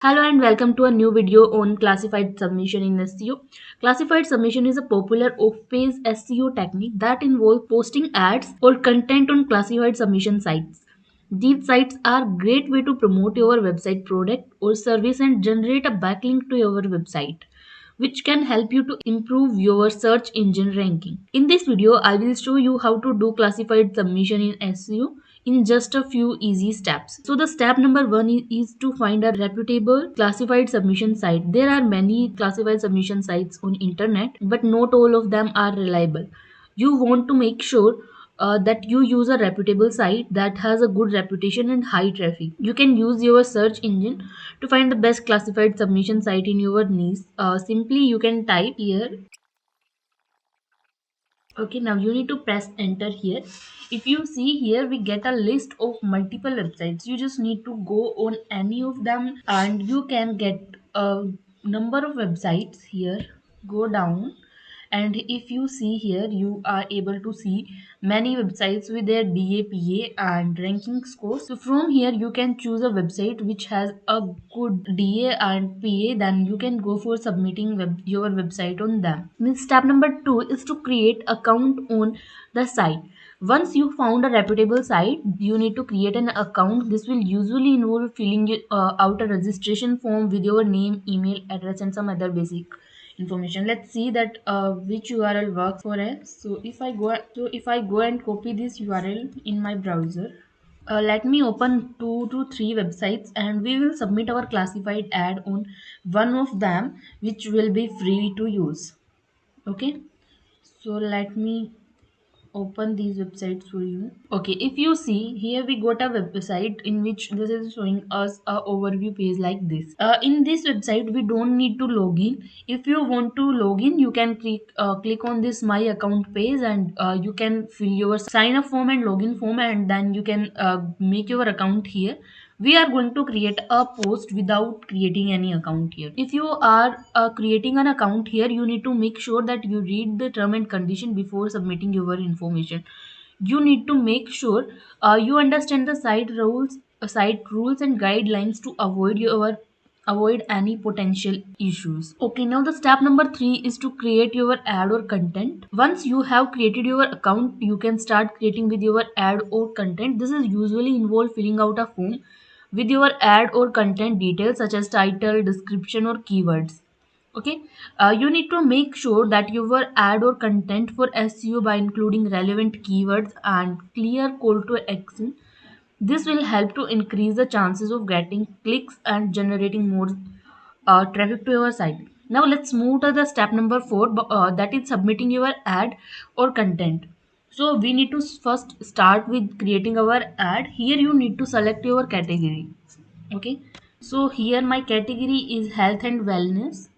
Hello and welcome to a new video on classified submission in SEO. Classified submission is a popular off-page SEO technique that involves posting ads or content on classified submission sites. These sites are great way to promote your website product or service and generate a backlink to your website, which can help you to improve your search engine ranking. In this video, I will show you how to do classified submission in SEO in just a few easy steps. So the step number one is to find a reputable classified submission site. There are many classified submission sites on internet, but not all of them are reliable. You want to make sure that you use a reputable site that has a good reputation and high traffic. You can use your search engine to find the best classified submission site in your niche. Simply you can type here. Okay, now you need to press enter here. If you see here, we get a list of multiple websites. You just need to go on any of them and you can get a number of websites here. Go down, and if you see here, you are able to see many websites with their DAPA and ranking scores. So from here you can choose a website which has a good DA and PA, then you can go for submitting your website on them. Means step number 2 is to create account on the site. Once you found a reputable site, you need to create an account. This will usually involve filling out a registration form with your name, email address and some other basic information. Let's see that which URL works for us. So if I go and copy this URL in my browser, let me open 2 to 3 websites and we will submit our classified ad on one of them, which will be free to use. Okay, so let me open these websites for you. Okay, if you see here, we got a website in which this is showing us a overview page like this. In this website we don't need to log in. If you want to log in, you can click on this my account page, and you can fill your sign up form and login form, and then you can make your account here. We are going to create a post without creating any account here. If you are creating an account here, you need to make sure that you read the term and condition before submitting your information. You need to make sure you understand the site rules and guidelines to avoid any potential issues. Okay, now the step number 3 is to create your ad or content. Once you have created your account, you can start creating with your ad or content. This is usually involve filling out a form with your ad or content details such as title, description or keywords. Okay, you need to make sure that your ad or content for SEO by including relevant keywords and clear call to action. This will help to increase the chances of getting clicks and generating more traffic to your site. Now let's move to the step number 4, that is submitting your ad or content. So we need to first start with creating our ad. Here you need to select your category. Okay, so here my category is health and wellness.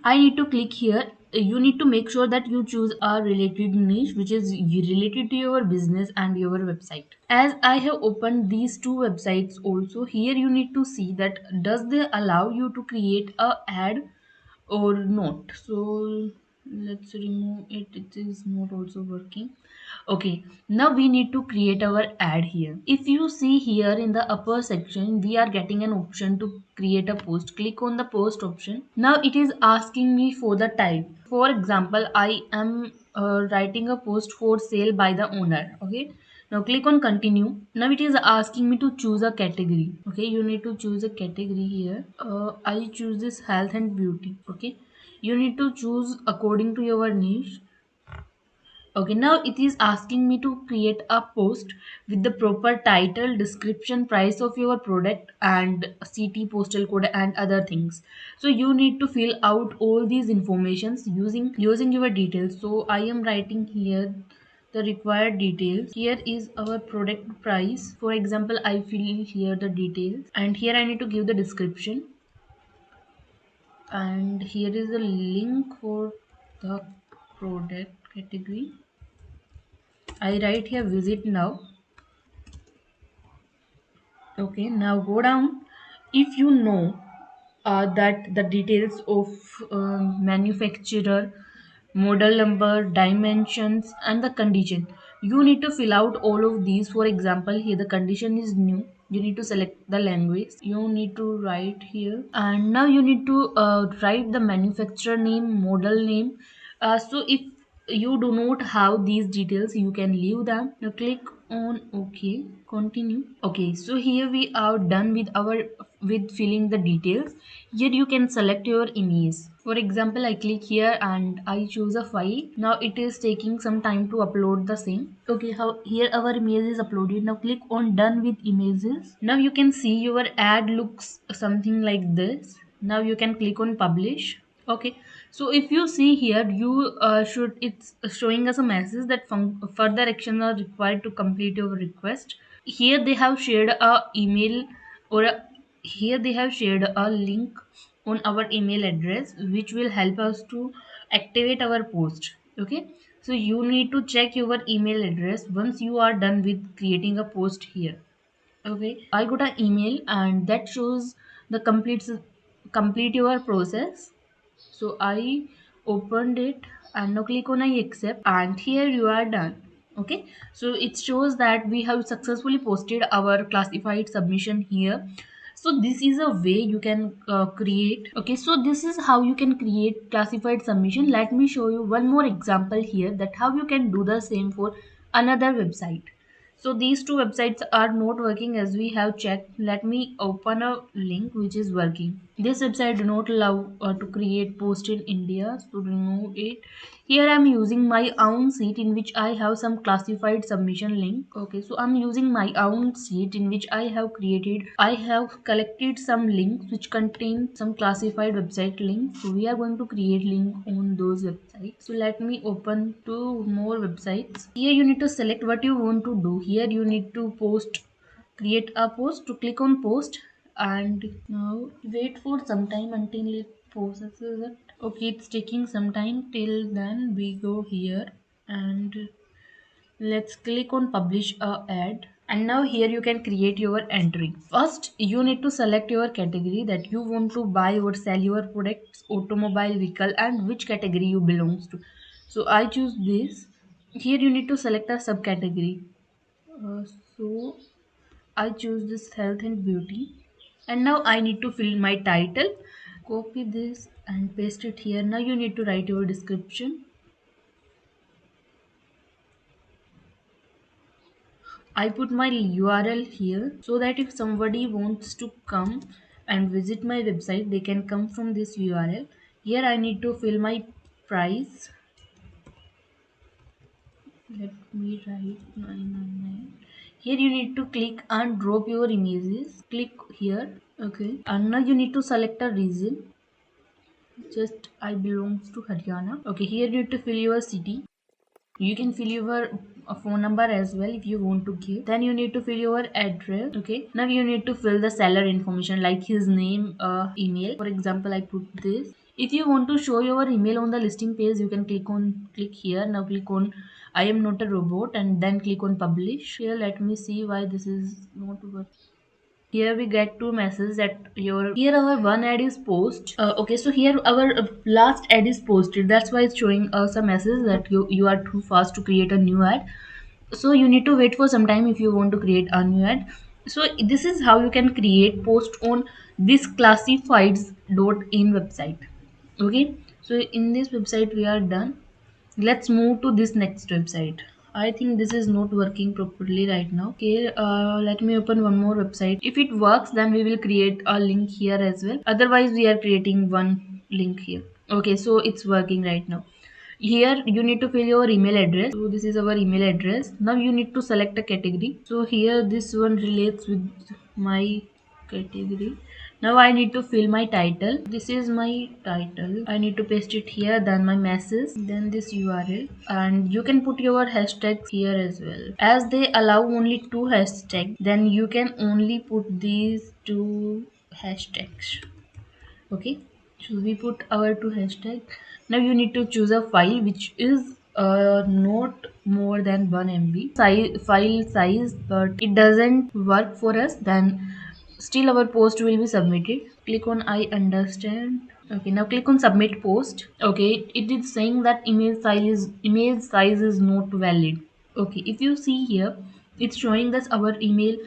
I need to click here. You need to make sure that you choose a related niche which is related to your business and your website. As I have opened these two websites also, here you need to see that does they allow you to create a ad or not. So let's remove it. It is not also working. Okay, now we need to create our ad here. If you see here in the upper section, we are getting an option to create a post. Click on the post option. Now it is asking me for the type. For example, I am writing a post for sale by the owner. Okay, now click on continue. Now it is asking me to choose a category. Okay, you need to choose a category here. I choose this health and beauty. Okay, you need to choose according to your niche. Okay, now it is asking me to create a post with the proper title, description, price of your product, and city, postal code, and other things. So you need to fill out all these informations using your details. So I am writing here the required details. Here is our product price. For example, I fill here the details, and here I need to give the description, and here is the link for the product category. I write here visit now. Okay, now go down. If you know that the details of manufacturer, model number, dimensions, and the condition, you need to fill out all of these. For example, here the condition is new. You need to select the language. You need to write here, and now you need to write the manufacturer name, model name. So if you do not have these details, you can leave them. Now click on OK, continue. Okay, so here we are done with our with filling the details. Here you can select your image. For example, I click here and I choose a file. Now it is taking some time to upload the same. Okay, how here our image is uploaded. Now click on done with images. Now you can see your ad looks something like this. Now you can click on publish. Okay, so if you see here, you should it's showing us a message that further actions are required to complete your request. Here they have shared a email or here they have shared a link on our email address which will help us to activate our post. Okay, so you need to check your email address once you are done with creating a post here. Okay, I got an email and that shows the complete your process. So I opened it and now click on I accept, and here you are done. Okay, so it shows that we have successfully posted our classified submission here. So this is a way you can create. Okay, so this is how you can create classified submission. Let me show you one more example here that how you can do the same for another website. So these two websites are not working as we have checked. Let me open a link which is working. This website do not allow to create post in India, so remove it. Here I'm using my own sheet in which I have some classified submission link. Okay, so I'm using my own sheet in which I have collected some links which contain some classified website links. So we are going to create link on those websites. So let me open two more websites. Here you need to select what you want to do. Here you need to create a post. To click on post, and now wait for some time until it processes it. Okay, it's taking some time. Till then we go here and let's click on publish a ad, and now here you can create your entry. First you need to select your category that you want to buy or sell your products, automobile, vehicle, and which category you belongs to. So I choose this. Here you need to select a subcategory. So I choose this health and beauty, and now I need to fill my title. Copy this and paste it here. Now you need to write your description. I put my URL here so that if somebody wants to come and visit my website, they can come from this URL. Here I need to fill my price. Let me write 999. Here you need to click and drop your images. Click here. Okay. And now you need to select a region. Just I belongs to Haryana. Okay. Here you need to fill your city. You can fill your phone number as well if you want to give. Then you need to fill your address. Okay, now you need to fill the seller information like his name, email. For example, I put this. If you want to show your email on the listing page, you can click here. Now click on I am not a robot and then click on publish. Here let me see why this is not working. Here we get two messages that your here our one ad is post. Okay, so here our last ad is posted. That's why it's showing us a message that you are too fast to create a new ad. So you need to wait for some time if you want to create a new ad. So this is how you can create post on this classifieds.in website. Okay, so in this website we are done. Let's move to this next website. I think this is not working properly right now. Okay, let me open one more website. If it works, then we will create a link here as well. Otherwise we are creating one link here. Okay, so it's working right now. Here you need to fill your email address. So this is our email address. Now you need to select a category. So here this one relates with my category. Now I need to fill my title. This is my title. I need to paste it here, then my message, then this URL, and you can put your hashtags here as well. As they allow only two hashtags, then you can only put these two hashtags. Okay, so we put our two hashtag. Now you need to choose a file which is not more than 1 MB file size, but it doesn't work for us, then still our post will be submitted. Click on I understand. Okay, now click on submit post. Okay, it is saying that image size is not valid. Okay, if you see here, it's showing us our email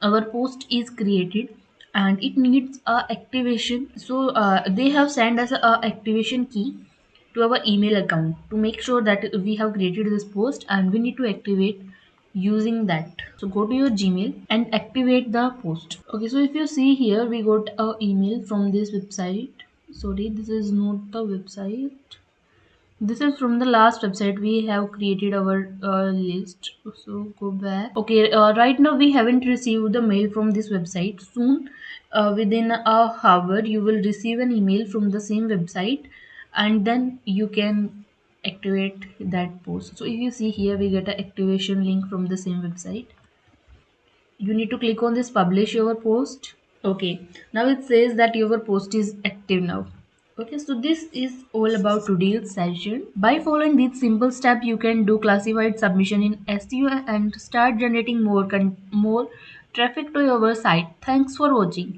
our post is created and it needs a activation. So they have sent us a activation key to our email account to make sure that we have created this post, and we need to activate using that. So go to your Gmail and activate the post. Okay, so if you see here, we got a email from this website. Sorry, this is not the website. This is from the last website we have created our list. So go back. Okay, right now we haven't received the mail from this website. Soon, within a hour, you will receive an email from the same website, and then you can activate that post. So if you see here, we get an activation link from the same website. You need to click on this publish your post. Okay, now it says that your post is active now. Okay, so this is all about today's session. By following these simple steps, you can do classified submission in SEO and start generating more traffic to your site. Thanks for watching.